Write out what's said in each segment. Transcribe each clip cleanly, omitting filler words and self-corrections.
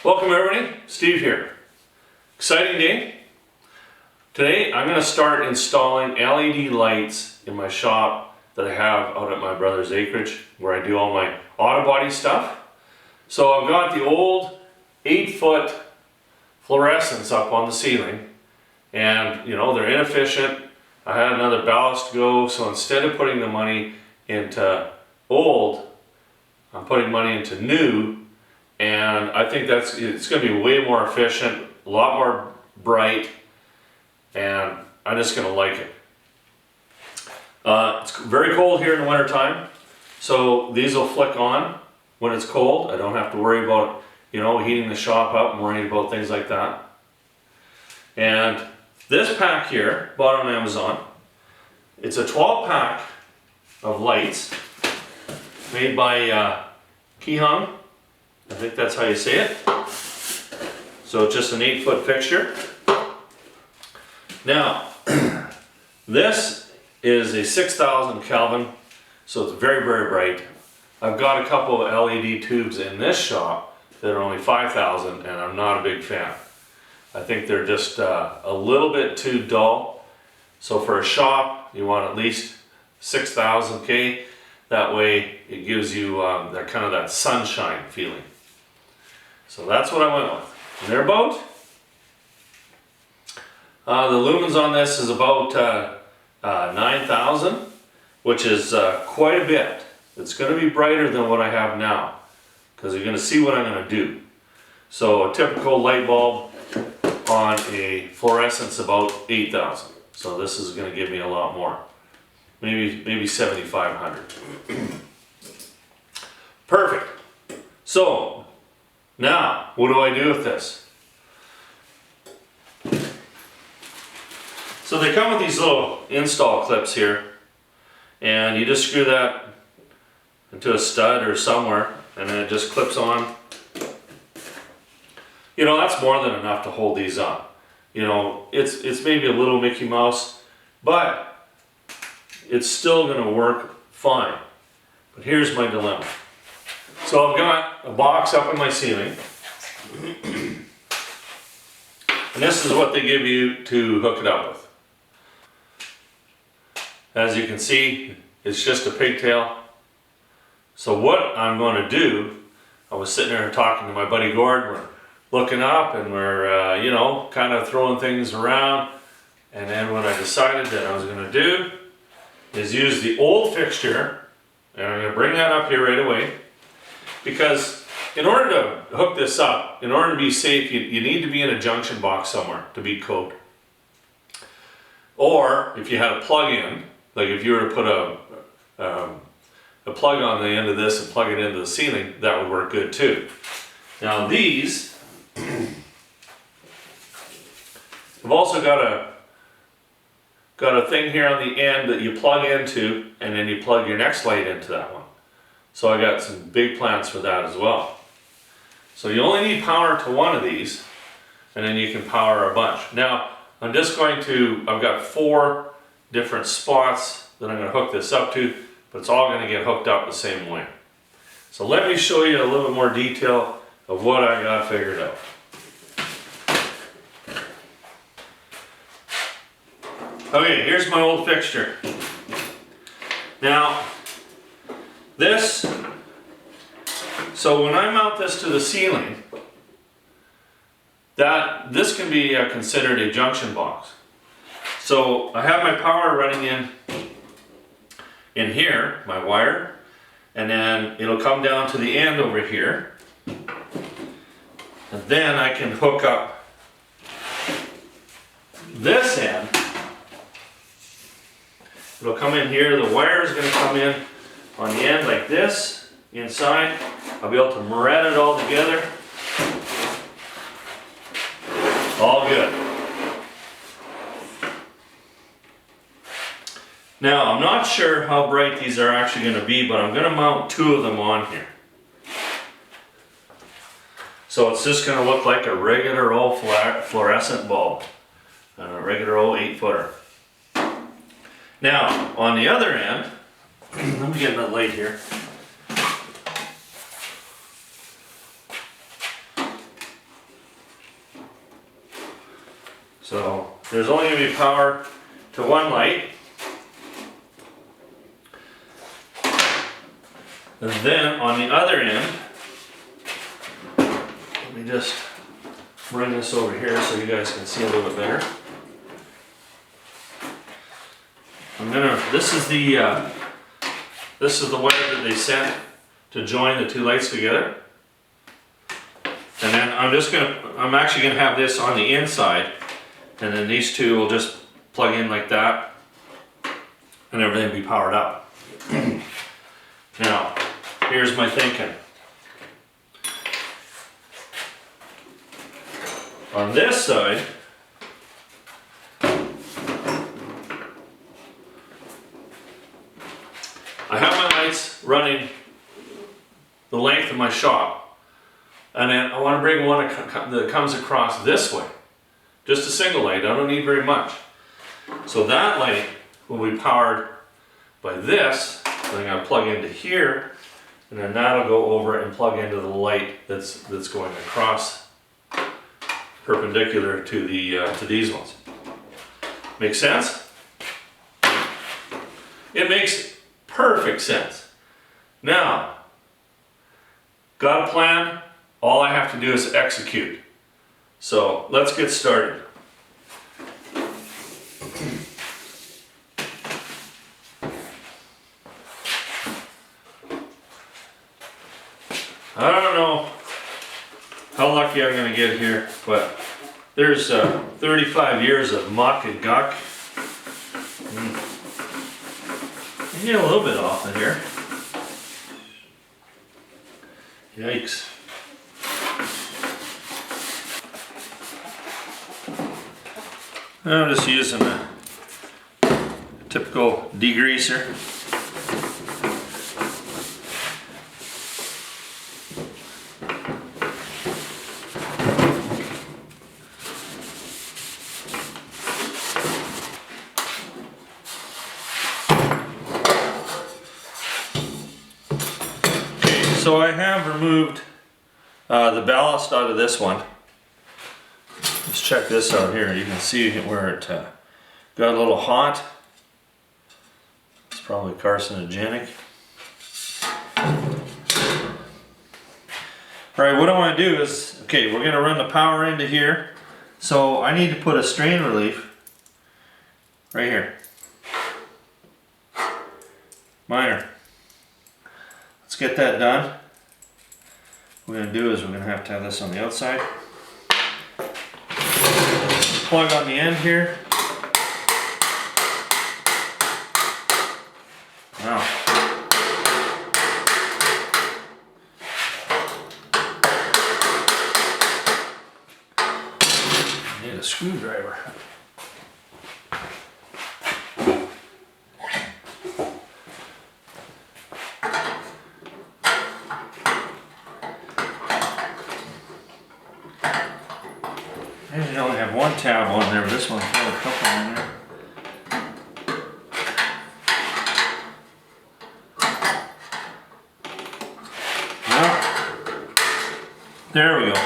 Welcome everybody, Steve here. Exciting day. Today I'm going to start installing LED lights in my shop that I have out at my brother's acreage where I do all my auto body stuff. So I've got the old 8-foot fluorescents up on the ceiling and you know they're inefficient. I had another ballast to go, so instead of putting the money into old, I'm putting money into new. And I think it's going to be way more efficient, a lot more bright, and I'm just going to like it. It's very cold here in the winter time, so these will flick on when it's cold. I don't have to worry about, you know, heating the shop up and worrying about things like that. And this pack here, bought on Amazon, it's a 12-pack of lights made by Keyhung. I think that's how you say it. So it's just an 8-foot fixture. Now, this is a 6,000 Kelvin, so it's very, very bright. I've got a couple of LED tubes in this shop that are only 5,000, and I'm not a big fan. I think they're just a little bit too dull. So for a shop, you want at least 6,000 K. That way, it gives you that kind of that sunshine feeling. So that's what I went with. And they're about, the lumens on this is about 9,000, which is quite a bit. It's going to be brighter than what I have now, because you're going to see what I'm going to do. So a typical light bulb on a fluorescent is about 8,000. So this is going to give me a lot more. Maybe 7,500. Perfect. So now, what do I do with this? So they come with these little install clips here, and you just screw that into a stud or somewhere, and then it just clips on. You know, that's more than enough to hold these up. You know, it's maybe a little Mickey Mouse, but it's still going to work fine. But here's my dilemma. So I've got a box up in my ceiling, and this is what they give you to hook it up with. As you can see, it's just a pigtail. So what I'm going to do, I was sitting there talking to my buddy Gord, we're looking up and we're, you know, kind of throwing things around, and then what I decided that I was going to do is use the old fixture, and I'm going to bring that up here right away. Because in order to hook this up, in order to be safe, you need to be in a junction box somewhere to be code. Or if you had a plug-in, like if you were to put a plug on the end of this and plug it into the ceiling, that would work good too. Now these have also got a thing here on the end that you plug into, and then you plug your next light into that one. So I got some big plans for that as well. So you only need power to one of these, and then you can power a bunch. Now, I'm just going to, I've got 4 different spots that I'm going to hook this up to, but it's all going to get hooked up the same way. So let me show you a little bit more detail of what I got figured out. Okay, here's my old fixture. Now, so when I mount this to the ceiling, this can be considered a junction box. So I have my power running in here, my wire, and then it'll come down to the end over here, and then I can hook up this end. It'll come in here, the wire is going to come in on the end like this, inside. I'll be able to thread it all together. All good. Now, I'm not sure how bright these are actually going to be, but I'm going to mount 2 of them on here. So it's just going to look like a regular old fluorescent bulb. And a regular old 8-footer. Now, on the other end, let me get that light here. So there's only going to be power to one light. And then on the other end, let me just bring this over here so you guys can see a little bit better. This is the wire that they sent to join the two lights together. And then I'm actually gonna have this on the inside, and then these two will just plug in like that, and everything will be powered up. Now, here's my thinking. On this side, I have my lights running the length of my shop, and then I want to bring one that comes across this way. Just a single light, I don't need very much. So that light will be powered by this, that I'm going to plug into here, and then that'll go over and plug into the light that's going across perpendicular to these ones. Make sense? It makes perfect sense. Now, got a plan, all I have to do is execute. So let's get started. I don't know how lucky I'm going to get here, but there's 35 years of muck and guck. You get a little bit off in here. Yikes. I'm just using a typical degreaser. So I have removed the ballast out of this one. Let's check this out here. You can see where it got a little hot. It's probably carcinogenic. Alright, what I want to do is, okay, we're going to run the power into here. So I need to put a strain relief right here. Minor. Let's get that done. What we're going to do is we're going to have this on the outside. Plug on the end here. Wow. I need a screwdriver. I usually only have one tab on there, but this one's got a couple on there. Well, there we go.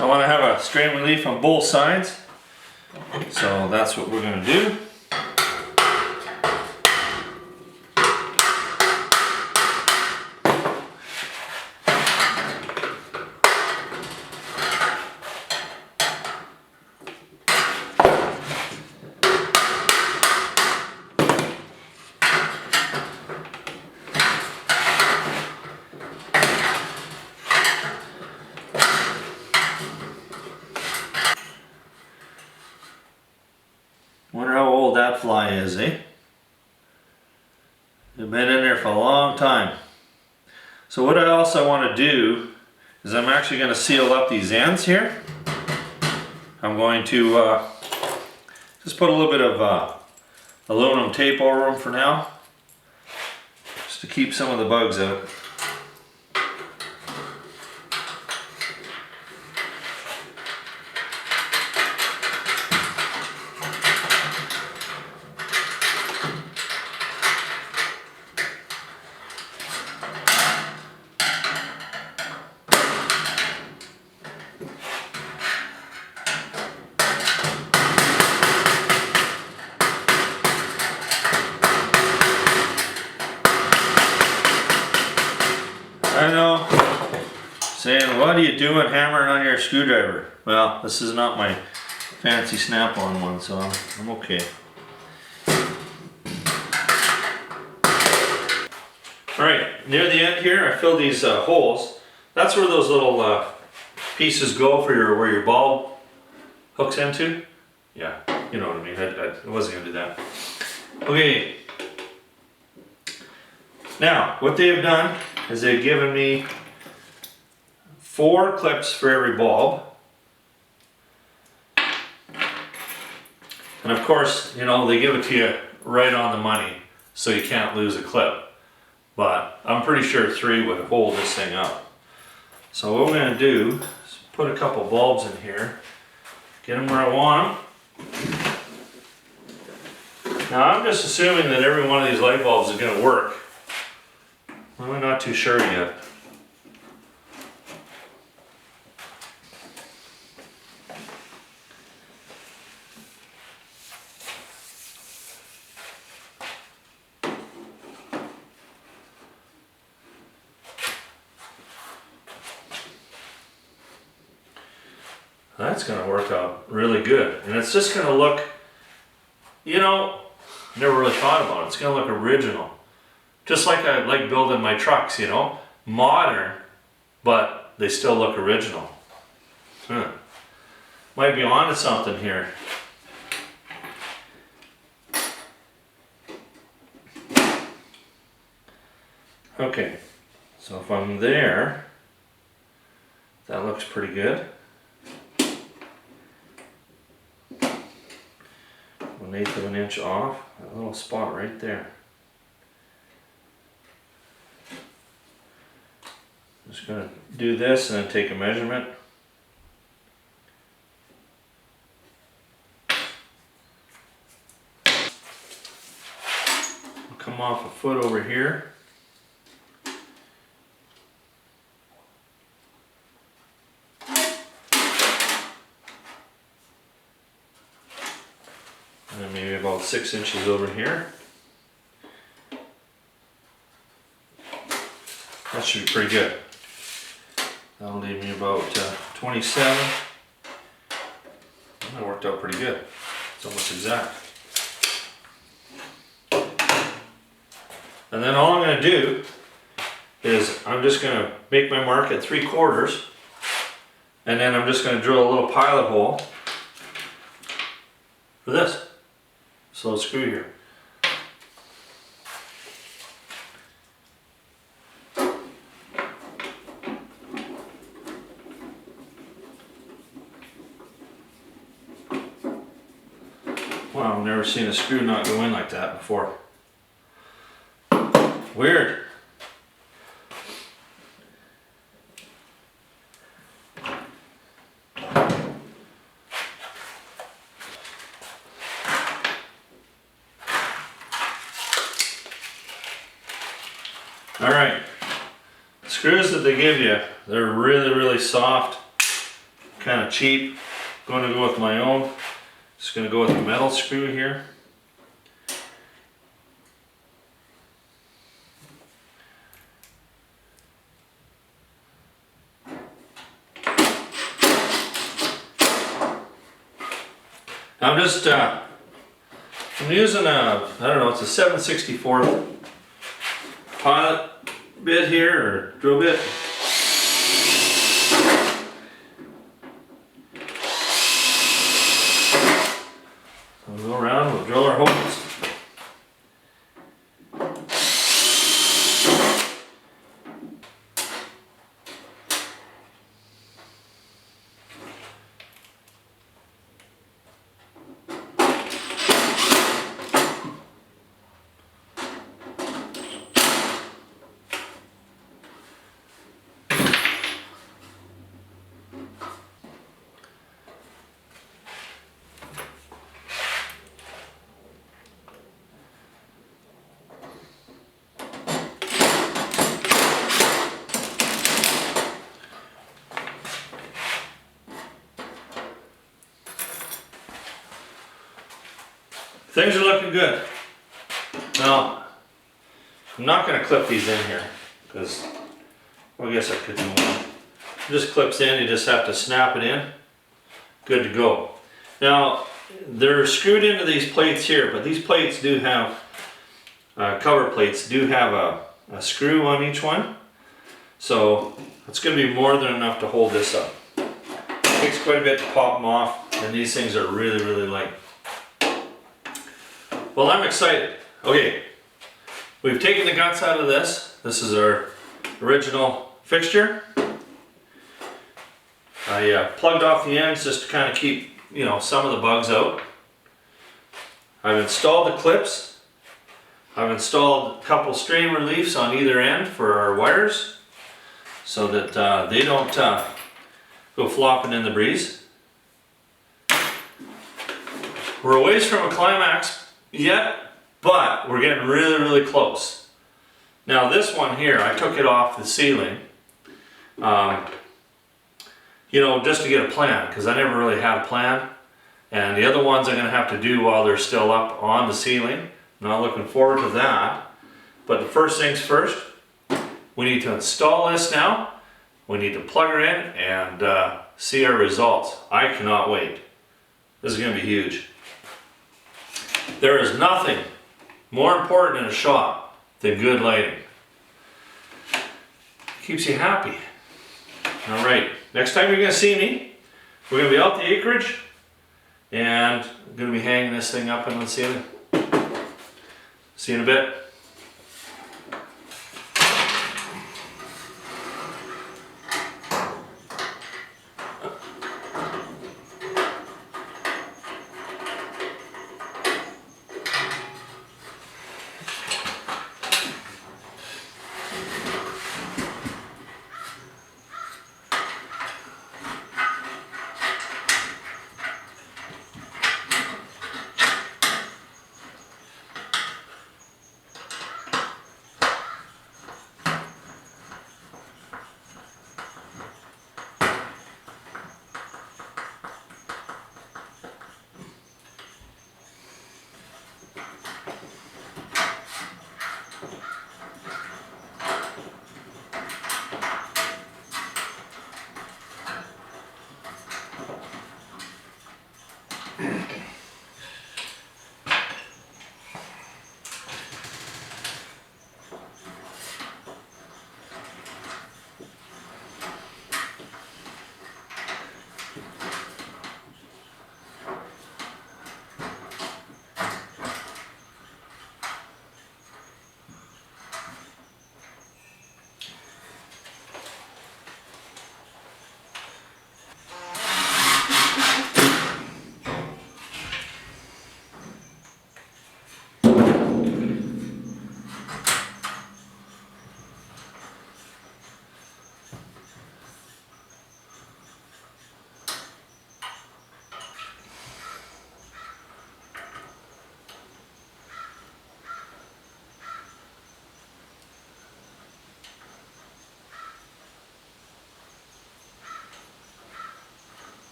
I want to have a strain relief on both sides, so that's what we're going to do. Wonder how old that fly is, eh? They've been in there for a long time. So what I also want to do is I'm actually going to seal up these ends here. I'm going to just put a little bit of aluminum tape over them for now, just to keep some of the bugs out. I know, saying, what are you doing hammering on your screwdriver? Well, this is not my fancy snap-on one, so I'm okay. Alright, near the end here I filled these holes. That's where those little pieces go for where your bulb hooks into. Yeah, you know what I mean. I wasn't going to do that. Okay. Now, what they've done is they've given me 4 clips for every bulb. And of course, you know, they give it to you right on the money, so you can't lose a clip. But I'm pretty sure 3 would hold this thing up. So what we're going to do is put a couple bulbs in here, get them where I want them. Now I'm just assuming that every one of these light bulbs is going to work. I'm not too sure yet. That's going to work out really good. And it's just going to look, you know, never really thought about it. It's going to look original. Just like I like building my trucks, you know, modern, but they still look original. Might be onto something here. Okay, so if I'm there, that looks pretty good. 1/8 of an inch off, that little spot right there. Just going to do this and then take a measurement. I'll come off a foot over here. And then maybe about 6 inches over here. That should be pretty good. That'll leave me about 27. That worked out pretty good. It's almost exact. And then all I'm going to do is I'm just going to make my mark at 3/4, and then I'm just going to drill a little pilot hole for this. So let's screw here. Wow, I've never seen a screw not go in like that before. Weird. Alright, screws that they give you, they're really soft, kind of cheap. Going to go with my own. Just going to go with the metal screw here. I'm using I don't know, it's a 7/64 pilot bit here, or drill bit. We'll go around, we'll drill our holes. Things are looking good. Now, I'm not going to clip these in here because, well, I guess I could do one. It just clips in, you just have to snap it in. Good to go. Now, they're screwed into these plates here, but these plates do have, cover plates do have a screw on each one. So it's going to be more than enough to hold this up. It takes quite a bit to pop them off, and these things are really, really light. Well, I'm excited. Okay, we've taken the guts out of this. This is our original fixture. I plugged off the ends just to kind of keep, you know, some of the bugs out. I've installed the clips. I've installed a couple strain reliefs on either end for our wires so that they don't go flopping in the breeze. We're a ways from a climax yet, but we're getting really, really close. Now this one here, I took it off the ceiling, you know, just to get a plan, because I never really had a plan. And the other ones I'm going to have to do while they're still up on the ceiling. Not looking forward to that. But the first things first, we need to install this now. We need to plug her in and see our results. I cannot wait. This is going to be huge. There is nothing more important in a shop than good lighting. Keeps you happy. All right, next time you're going to see me, we're going to be out the acreage and I'm going to be hanging this thing up in the ceiling. See you in a bit.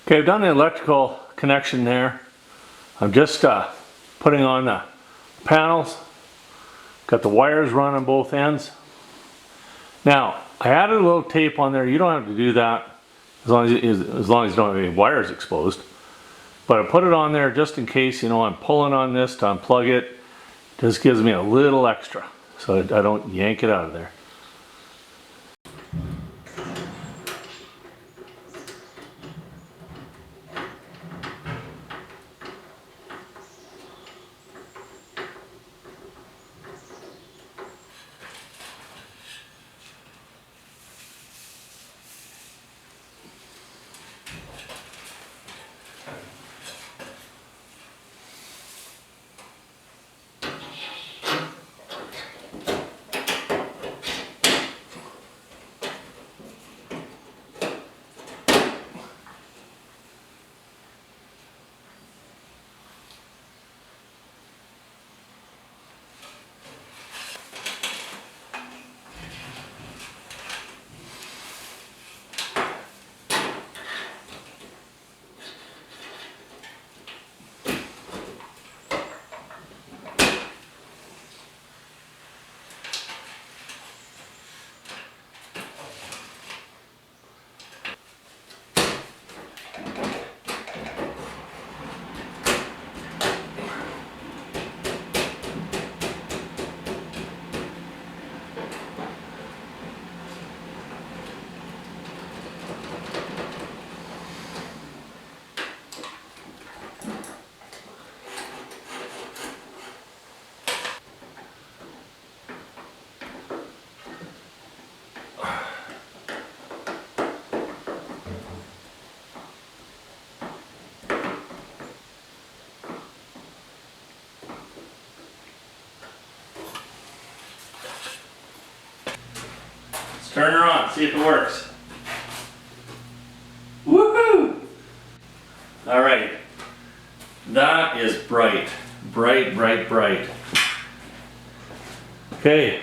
Okay, I've done the electrical connection there. I'm just putting on the panels. Got the wires run on both ends. Now, I added a little tape on there. You don't have to do that as long as you don't have any wires exposed. But I put it on there just in case, you know, I'm pulling on this to unplug it. Just gives me a little extra so I don't yank it out of there. turn her on, see if it works. Woohoo! Alright. That is bright. Bright, bright, bright. Okay.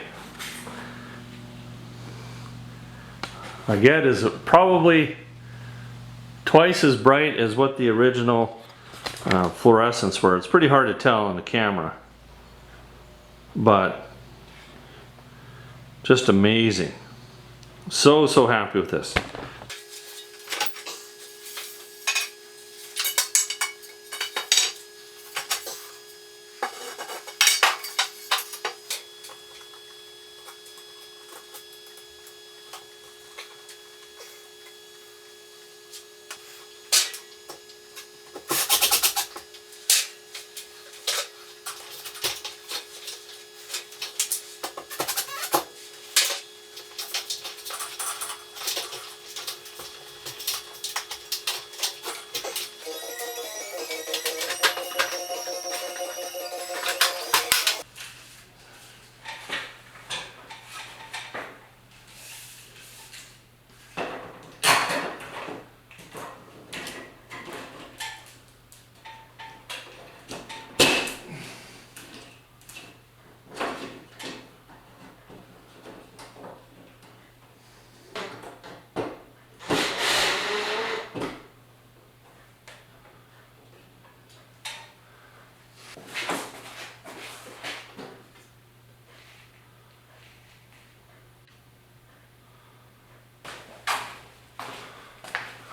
I get is probably twice as bright as what the original fluorescents were. It's pretty hard to tell on the camera, but just amazing. So happy with this.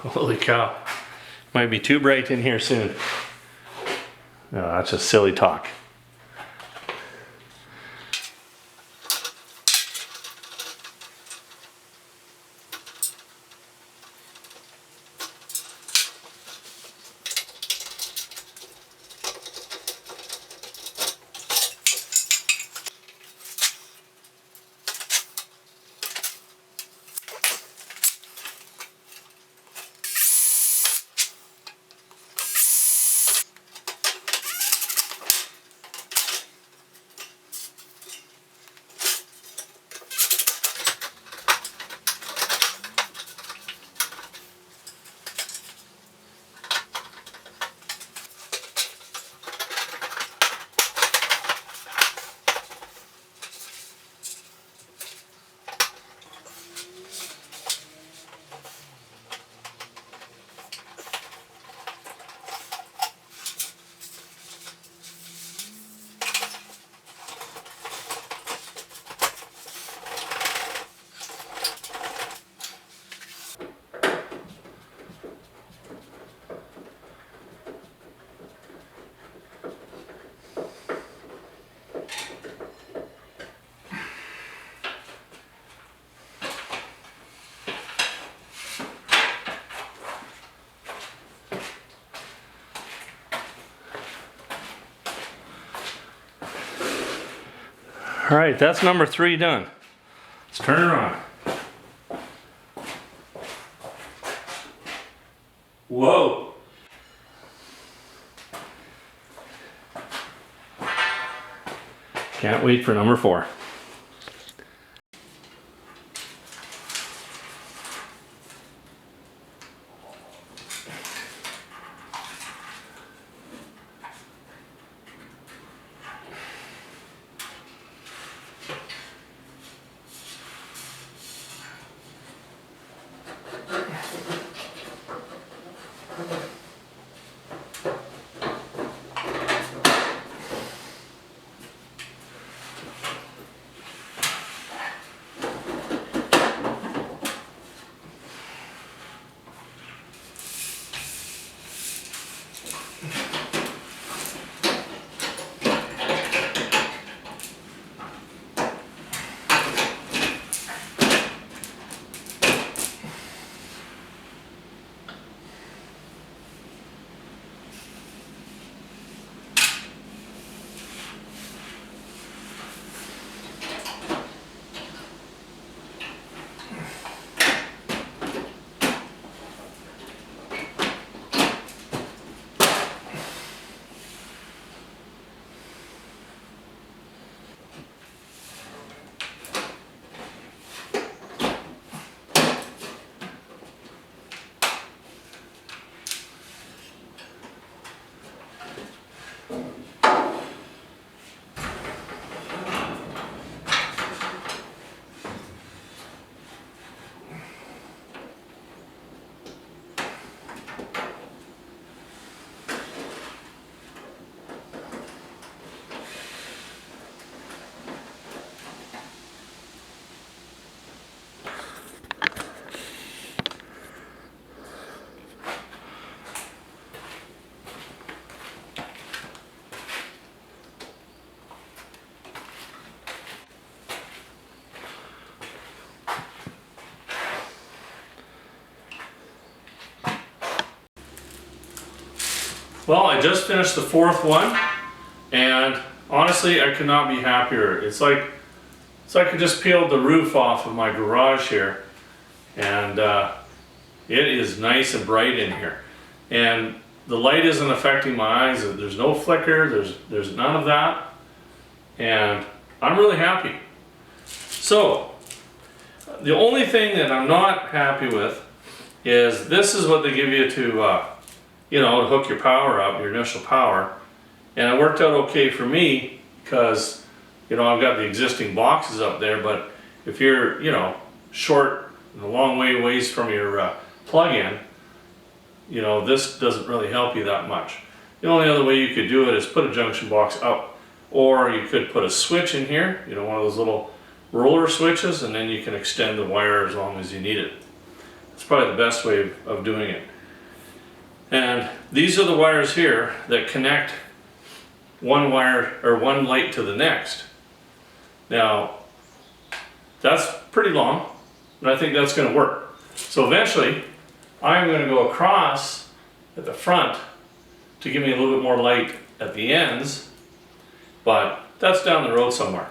Holy cow. Might be too bright in here soon. No, that's just silly talk. All right, that's number 3 done. Let's turn her on. Whoa. Can't wait for number 4. Well, I just finished the fourth one, and honestly, I could not be happier. It's like I just peeled the roof off of my garage here, and it is nice and bright in here. And the light isn't affecting my eyes. There's no flicker, there's none of that, and I'm really happy. So, the only thing that I'm not happy with is this is what they give you to you know, to hook your power up, your initial power. And it worked out okay for me because, you know, I've got the existing boxes up there, but if you're, you know, short and a long ways from your plug-in, you know, this doesn't really help you that much. The only other way you could do it is put a junction box up, or you could put a switch in here, you know, one of those little roller switches, and then you can extend the wire as long as you need it. It's probably the best way of doing it. And these are the wires here that connect one wire or one light to the next. Now, that's pretty long, and I think that's going to work. So eventually, I'm going to go across at the front to give me a little bit more light at the ends, but that's down the road somewhere.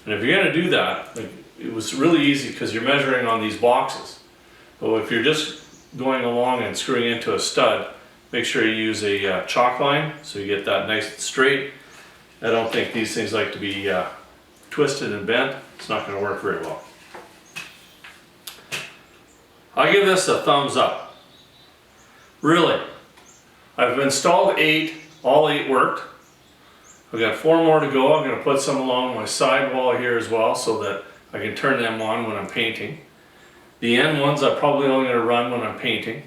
And if you're going to do that, like, it was really easy because you're measuring on these boxes. But if you're just going along and screwing into a stud, make sure you use a chalk line so you get that nice and straight. I don't think these things like to be twisted and bent. It's not going to work very well. I give this a thumbs up. Really. I've installed 8, all 8 worked. I've got 4 more to go. I'm going to put some along my side wall here as well so that I can turn them on when I'm painting. The end ones I'm probably only going to run when I'm painting.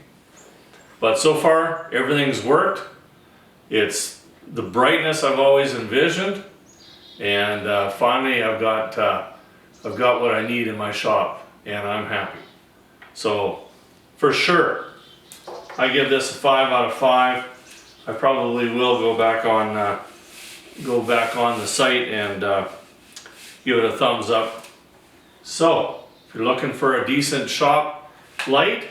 But so far, everything's worked. It's the brightness I've always envisioned. And finally, I've got what I need in my shop, and I'm happy. So, for sure, I give this a 5 out of 5. I probably will go back on the site and give it a thumbs up. So, if you're looking for a decent shop light,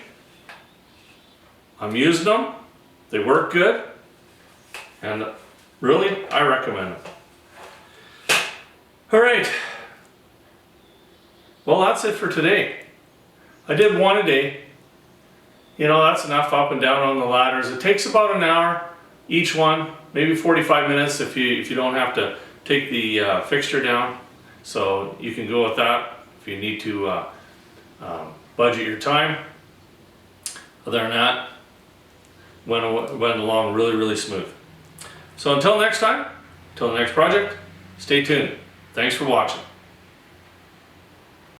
I'm using them. They work good, and really, I recommend them. All right. Well, that's it for today. I did one a day. You know, that's enough up and down on the ladders. It takes about an hour each one, maybe 45 minutes if you don't have to take the fixture down. So you can go with that if you need to budget your time. Other than that, went along really smooth. So until next time, until the next project, stay tuned. Thanks for watching.